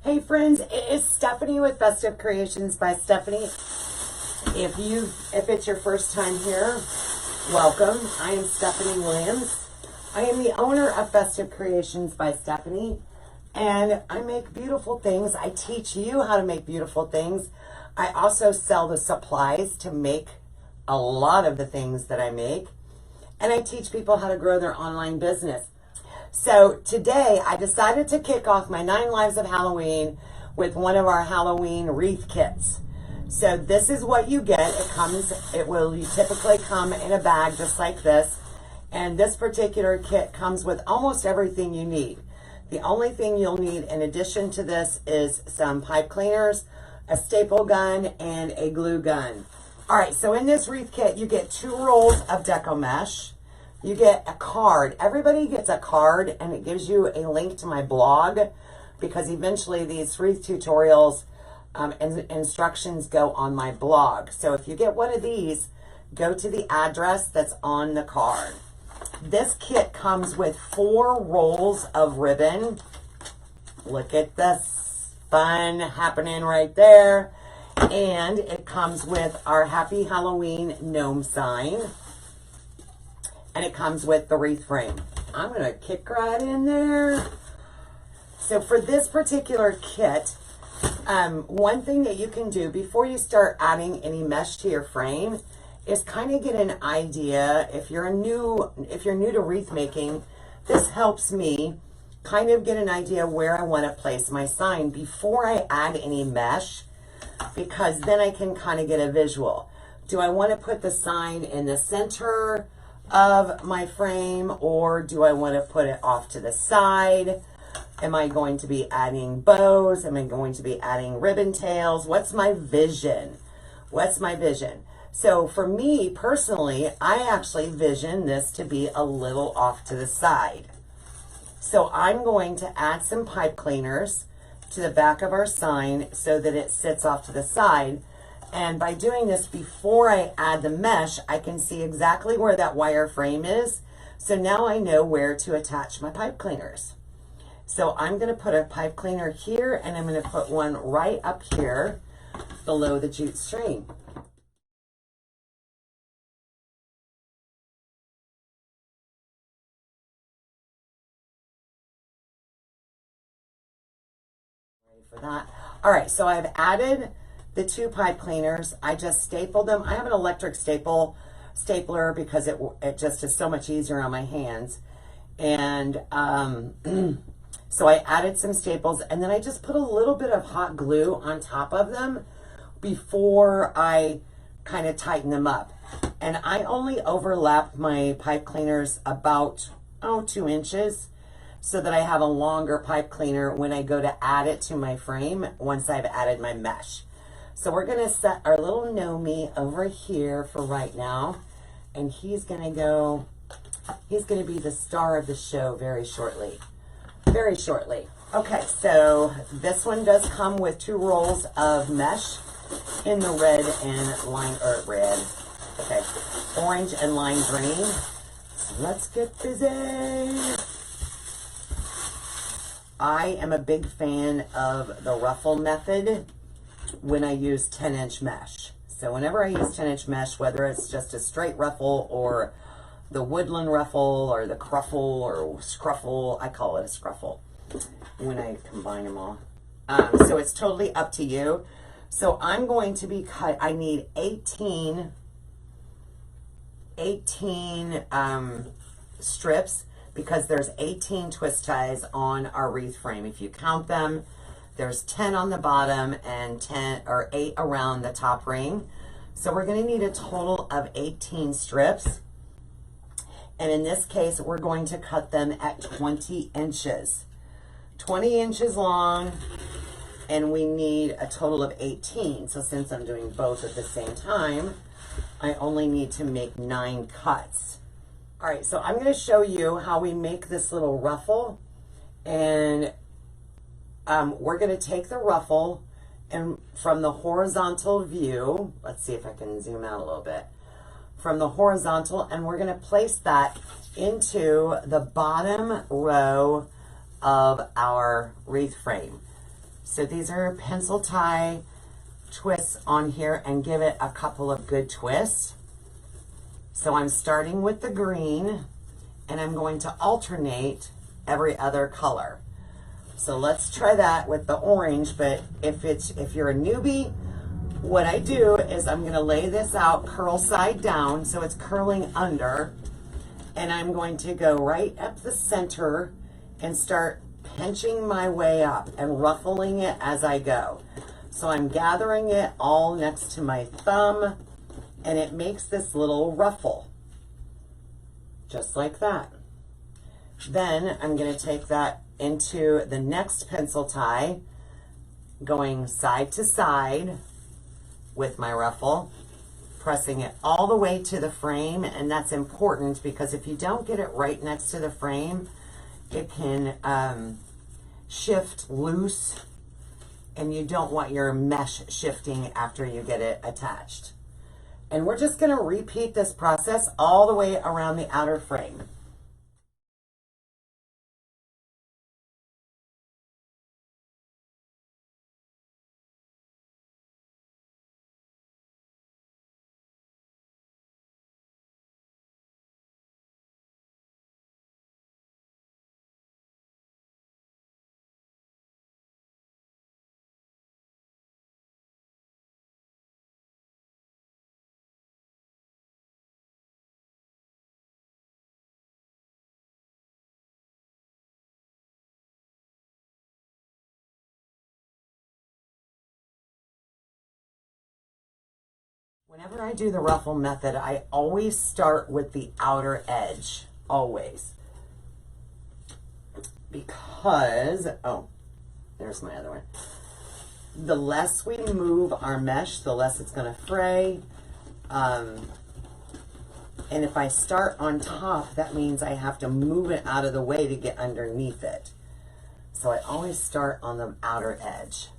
Hey friends, it is Stephanie with Festive Creations by Stephanie. If it's your first time here, welcome. I am Stephanie Williams. I am the owner of Festive Creations by Stephanie, and I make beautiful things. I teach you how to make beautiful things. I also sell the supplies to make a lot of the things that I make, and I teach people how to grow their online business. So today I decided to kick off my 9 Lives of Halloween with one of our Halloween wreath kits. So this is what you get. It will typically come in a bag just like this. And this particular kit comes with almost everything you need. The only thing you'll need in addition to this is some pipe cleaners, a staple gun, and a glue gun. All right, so in this wreath kit, you get 2 rolls of deco mesh. You get a card. Everybody gets a card, and it gives you a link to my blog, because eventually these wreath tutorials and instructions go on my blog. So if you get one of these, go to the address that's on the card. This kit comes with 4 rolls of ribbon. Look at this fun happening right there. And it comes with our Happy Halloween Gnome sign. And it comes with the wreath frame. I'm going to kick right in there. So for this particular kit, one thing that you can do before you start adding any mesh to your frame is kind of get an idea. If you're new to wreath making, this helps me kind of get an idea where I want to place my sign before I add any mesh, because then I can kind of get a visual. Do I want to put the sign in the center of my frame, or do I want to put it off to the side? Am I going to be adding bows? Am I going to be adding ribbon tails? What's my vision? What's my vision? So for me personally, I actually vision this to be a little off to the side. So I'm going to add some pipe cleaners to the back of our sign so that it sits off to the side. And by doing this before I add the mesh, I can see exactly where that wire frame is. So now I know where to attach my pipe cleaners. So I'm going to put a pipe cleaner here, and I'm going to put one right up here below the jute string. Ready for that? All right, so I've added the 2 pipe cleaners. I just stapled them. I have an electric stapler because it just is so much easier on my hands. And so I added some staples, and then I just put a little bit of hot glue on top of them before I kind of tighten them up. And I only overlap my pipe cleaners about 2 inches, so that I have a longer pipe cleaner when I go to add it to my frame once I've added my mesh. So we're going to set our little Gnome over here for right now, and he's going to be the star of the show very shortly. Very shortly. Okay, so this one does come with 2 rolls of mesh in the red and orange and lime green. So let's get busy. I am a big fan of the ruffle method when I use 10-inch mesh. So whenever I use 10-inch mesh, whether it's just a straight ruffle or the woodland ruffle or the cruffle or scruffle, I call it a scruffle when I combine them all. So it's totally up to you. So I'm going to be I need 18 strips, because there's 18 twist ties on our wreath frame. If you count them, there's 10 on the bottom and 8 around the top ring. So we're going to need a total of 18 strips. And in this case, we're going to cut them at 20 inches. 20 inches long, and we need a total of 18. So since I'm doing both at the same time, I only need to make 9 cuts. All right, so I'm going to show you how we make this little ruffle. And we're going to take the ruffle, and from the horizontal view, let's see if I can zoom out a little bit, from the horizontal, and we're going to place that into the bottom row of our wreath frame. So these are pencil tie twists on here, and give it a couple of good twists. So I'm starting with the green, and I'm going to alternate every other color. So let's try that with the orange, but if you're a newbie, what I do is I'm gonna lay this out curl side down so it's curling under, and I'm going to go right up the center and start pinching my way up and ruffling it as I go. So I'm gathering it all next to my thumb, and it makes this little ruffle, just like that. Then I'm going to take that into the next pencil tie, going side to side with my ruffle, pressing it all the way to the frame. And that's important because if you don't get it right next to the frame, it can shift loose, and you don't want your mesh shifting after you get it attached. And we're just going to repeat this process all the way around the outer frame. Whenever I do the ruffle method, I always start with the outer edge, always. Because, oh, there's my other one. The less we move our mesh, the less it's going to fray. And if I start on top, that means I have to move it out of the way to get underneath it. So I always start on the outer edge.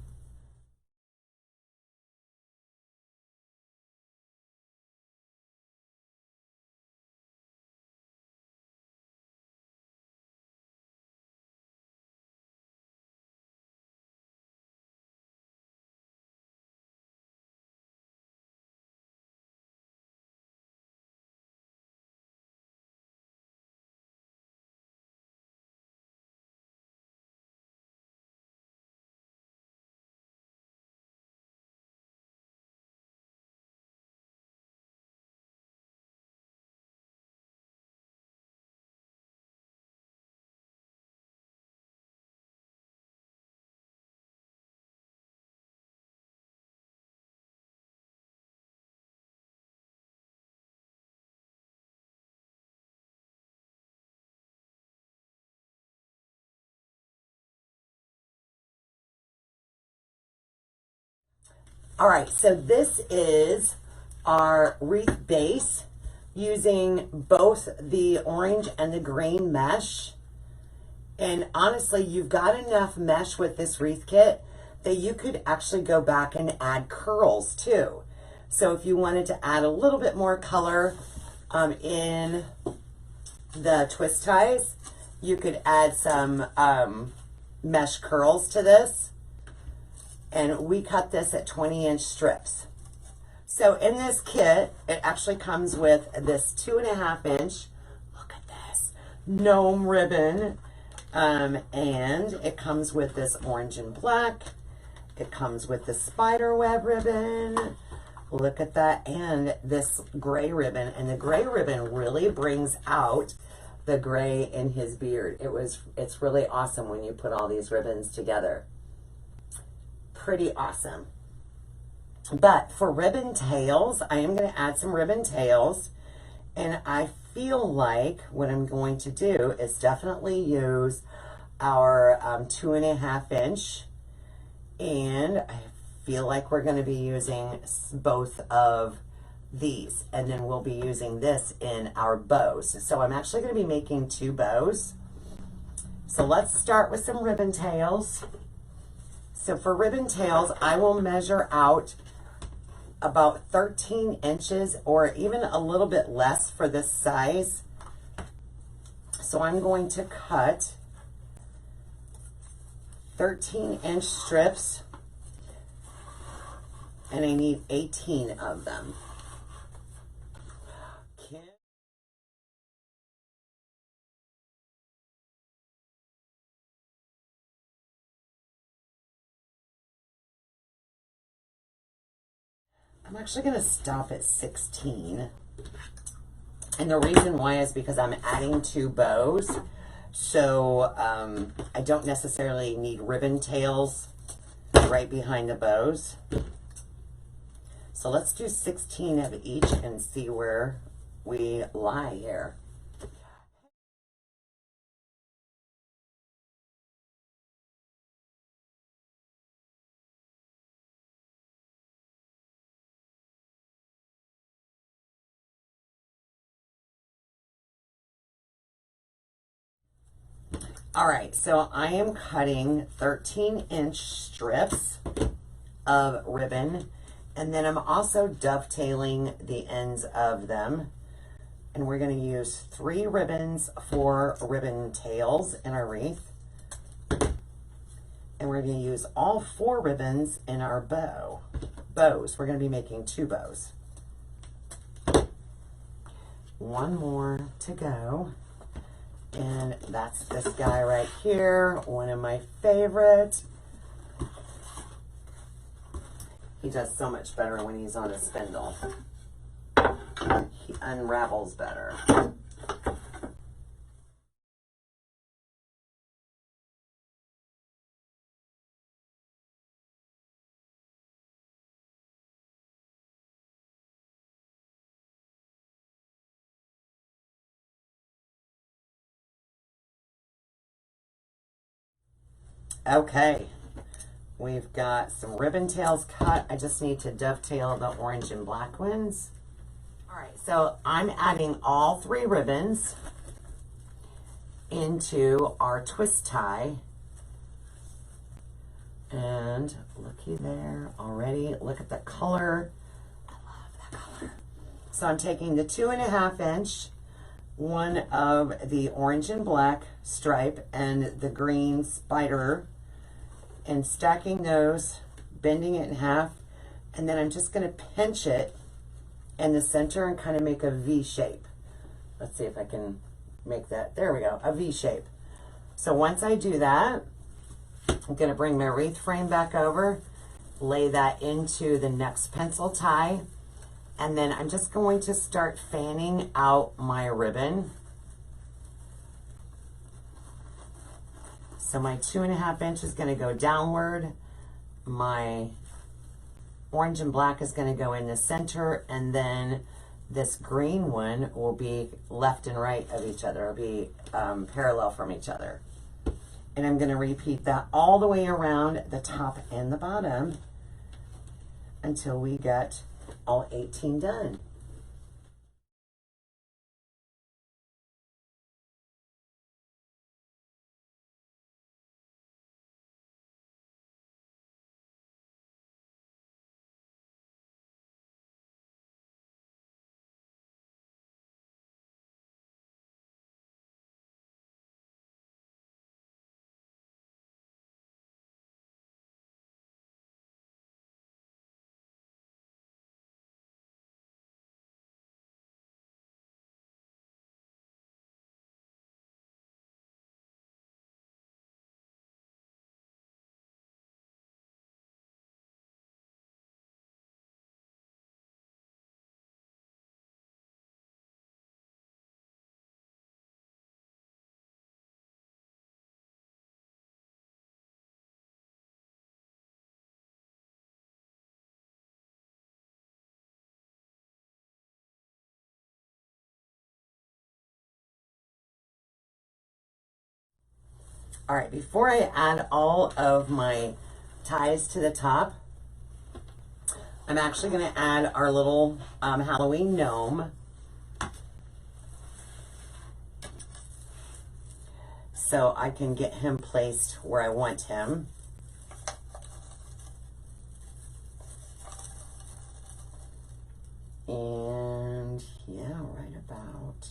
All right, so this is our wreath base using both the orange and the green mesh. And honestly, you've got enough mesh with this wreath kit that you could actually go back and add curls too. So if you wanted to add a little bit more color in the twist ties, you could add some mesh curls to this. And we cut this at 20-inch strips. So in this kit, it actually comes with this 2.5-inch, look at this, Gnome ribbon. And it comes with this orange and black. It comes with the spider web ribbon. Look at that. And this gray ribbon. And the gray ribbon really brings out the gray in his beard. It's really awesome when you put all these ribbons together. Pretty awesome. But for ribbon tails, I am going to add some ribbon tails, and I feel like what I'm going to do is definitely use our 2.5-inch, and I feel like we're going to be using both of these, and then we'll be using this in our bows. So I'm actually going to be making 2 bows. So let's start with some ribbon tails. So for ribbon tails, I will measure out about 13 inches or even a little bit less for this size. So I'm going to cut 13-inch strips, and I need 18 of them. I'm actually going to stop at 16. And the reason why is because I'm adding 2 bows. So I don't necessarily need ribbon tails right behind the bows. So let's do 16 of each and see where we lie here. All right, so I am cutting 13-inch strips of ribbon, and then I'm also dovetailing the ends of them. And we're going to use 3 ribbons for ribbon tails in our wreath. And we're going to use all 4 ribbons in our bows. We're going to be making 2 bows. 1 more to go. And that's this guy right here, one of my favorite. He does so much better when he's on a spindle. He unravels better. Okay, we've got some ribbon tails cut. I just need to dovetail the orange and black ones. All right, so I'm adding all 3 ribbons into our twist tie. And looky there already. Look at the color. I love that color. So I'm taking the 2.5 inch, one of the orange and black stripe and the green spider, and stacking those, bending it in half, and then I'm just going to pinch it in the center and kind of make a V shape. Let's see if I can make that. There we go, a V shape. So once I do that, I'm going to bring my wreath frame back over, lay that into the next pencil tie, and then I'm just going to start fanning out my ribbon. So my 2.5 inch is going to go downward. My orange and black is going to go in the center, and then this green one will be left and right of each other. It'll be parallel from each other. And I'm going to repeat that all the way around the top and the bottom until we get all 18 done. All right, before I add all of my ties to the top, I'm actually going to add our little Halloween gnome. So I can get him placed where I want him. And yeah, right about.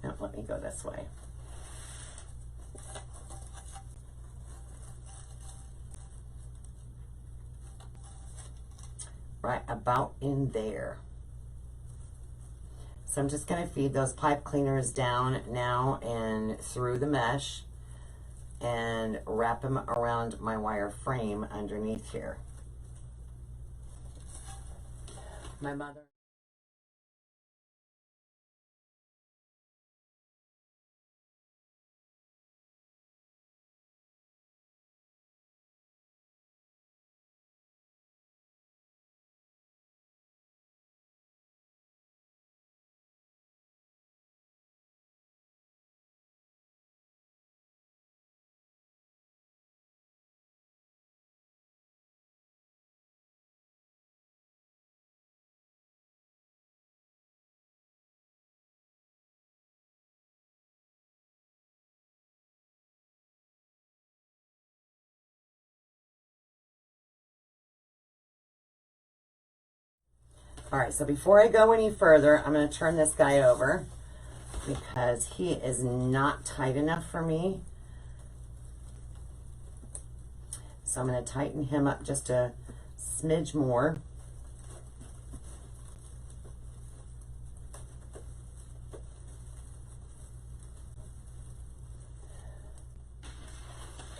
No, let me go this way. right about in there. So I'm just going to feed those pipe cleaners down now and through the mesh and wrap them around my wire frame underneath here. My mother. All right, so before I go any further, I'm going to turn this guy over because he is not tight enough for me. So I'm going to tighten him up just a smidge more.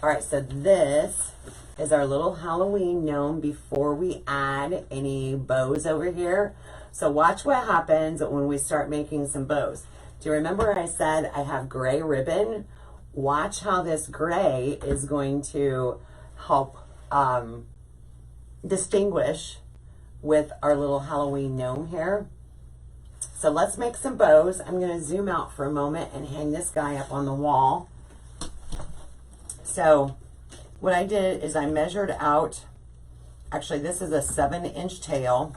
All right, so this is our little Halloween gnome before we add any bows over here. So watch what happens when we start making some bows. Do you remember I said I have gray ribbon? Watch how this gray is going to help distinguish with our little Halloween gnome here. So let's make some bows. I'm going to zoom out for a moment and hang this guy up on the wall. So what I did is I measured out, actually this is a 7-inch tail,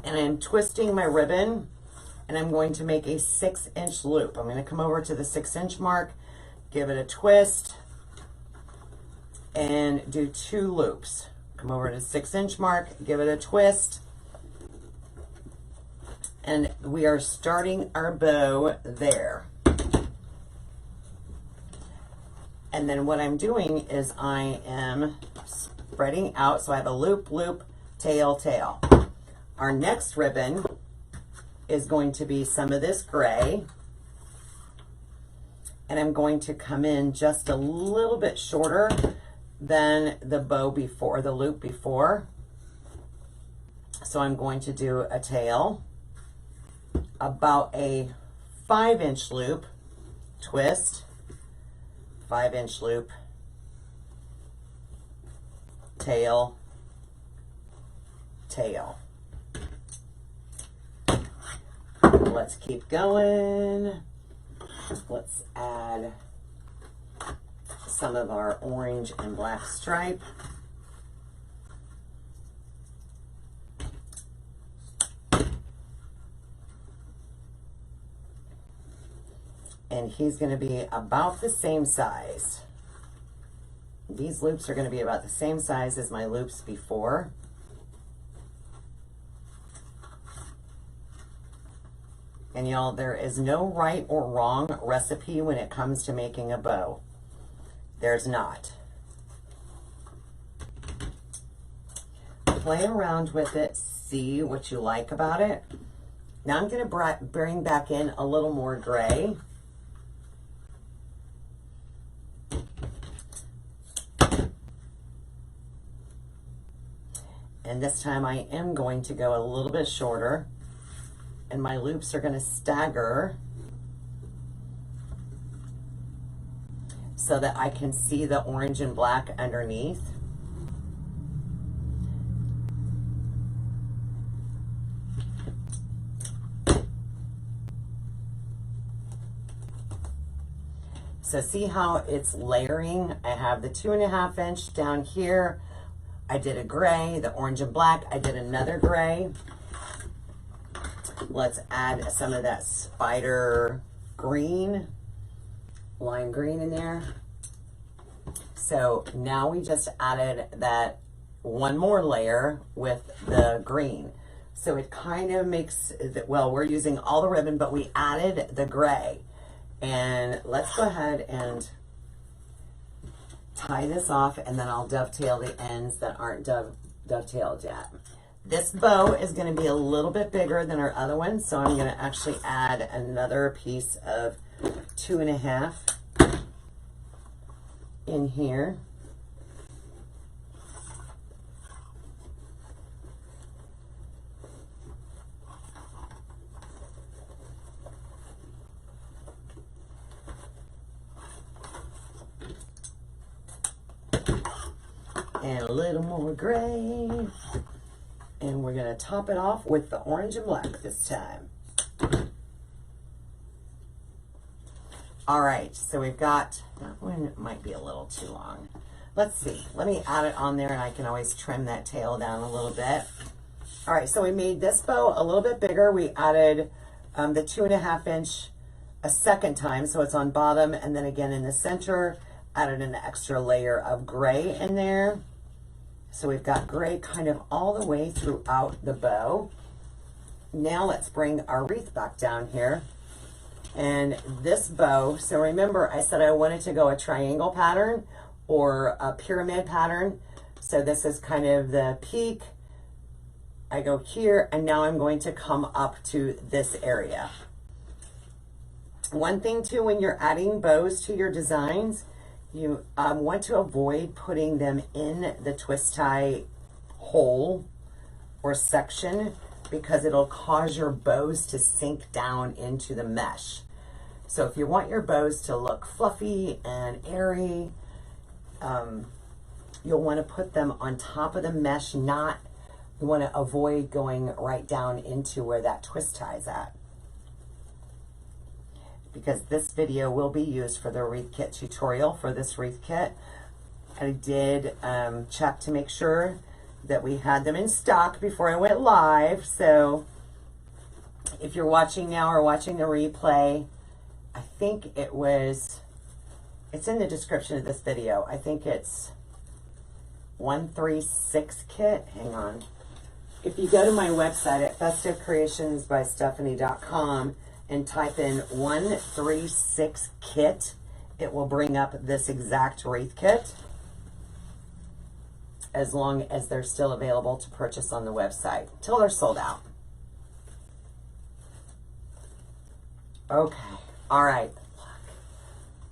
and I'm twisting my ribbon and I'm going to make a 6-inch loop. I'm going to come over to the 6-inch mark, give it a twist, and do 2 loops. Come over to the 6-inch mark, give it a twist, and we are starting our bow there. And then what I'm doing is I am spreading out, so I have a loop, loop, tail, tail. Our next ribbon is going to be some of this gray, and I'm going to come in just a little bit shorter than the bow before, the loop before. So I'm going to do a tail, about a 5-inch loop, twist, 5-inch loop, tail, tail. Let's keep going. Let's add some of our orange and black stripe. And he's going to be about the same size. These loops are going to be about the same size as my loops before. And y'all, there is no right or wrong recipe when it comes to making a bow. There's not. Play around with it, see what you like about it. Now I'm going to bring back in a little more gray. And this time I am going to go a little bit shorter, and my loops are going to stagger so that I can see the orange and black underneath. So see how it's layering? I have the 2.5 inch down here. I did a gray, the orange and black. I did another gray. Let's add some of that spider green, lime green in there. So now we just added that one more layer with the green. So it kind of makes, well, we're using all the ribbon, but we added the gray. And let's go ahead and tie this off, and then I'll dovetail the ends that aren't dovetailed yet. This bow is going to be a little bit bigger than our other one, so I'm going to actually add another piece of 2.5 in here. And a little more gray. And we're going to top it off with the orange and black this time. All right, so we've got, that one might be a little too long. Let's see, let me add it on there and I can always trim that tail down a little bit. All right, so we made this bow a little bit bigger. We added the 2.5 inch a second time, so it's on bottom, and then again in the center, added an extra layer of gray in there. So we've got gray kind of all the way throughout the bow. Now let's bring our wreath back down here. And this bow, so remember I said I wanted to go a triangle pattern or a pyramid pattern. So this is kind of the peak. I go here, and now I'm going to come up to this area. One thing too, when you're adding bows to your designs, you want to avoid putting them in the twist tie hole or section, because it'll cause your bows to sink down into the mesh. So if you want your bows to look fluffy and airy, you'll want to put them on top of the mesh, you want to avoid going right down into where that twist tie is at. Because this video will be used for the wreath kit tutorial for this wreath kit. I did check to make sure that we had them in stock before I went live. So if you're watching now or watching the replay, I think it's in the description of this video. I think it's 136 kit. Hang on. If you go to my website at festivecreationsbystephanie.com and type in 136 kit, it will bring up this exact wreath kit, as long as they're still available to purchase on the website, till they're sold out. Okay, all right,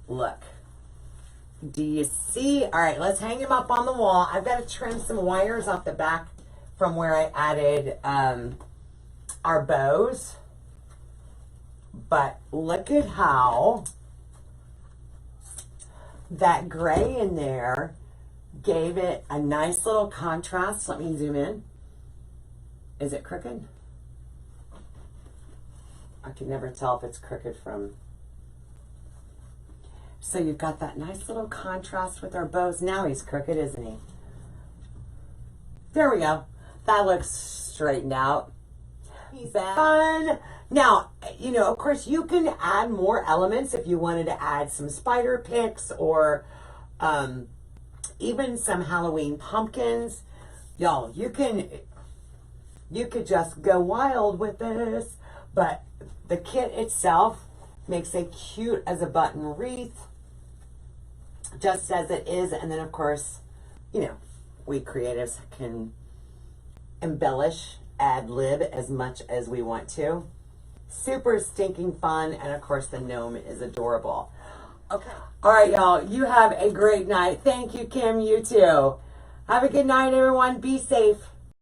look. Do you see? All right, let's hang them up on the wall. I've got to trim some wires off the back from where I added our bows. But look at how that gray in there gave it a nice little contrast. Let me zoom in. Is it crooked? I can never tell if it's crooked from. So you've got that nice little contrast with our bows. Now he's crooked, isn't he? There we go. That looks straightened out. He's fun. Now, you know, of course, you can add more elements if you wanted to add some spider picks or even some Halloween pumpkins. Y'all, you could just go wild with this, but the kit itself makes it cute as a button wreath, just as it is. And then, of course, you know, we creatives can embellish, ad-lib as much as we want to. Super stinking fun, and of course the gnome is adorable. Okay, all right, y'all, you have a great night. Thank you, Kim. You too. Have a good night, everyone. Be safe.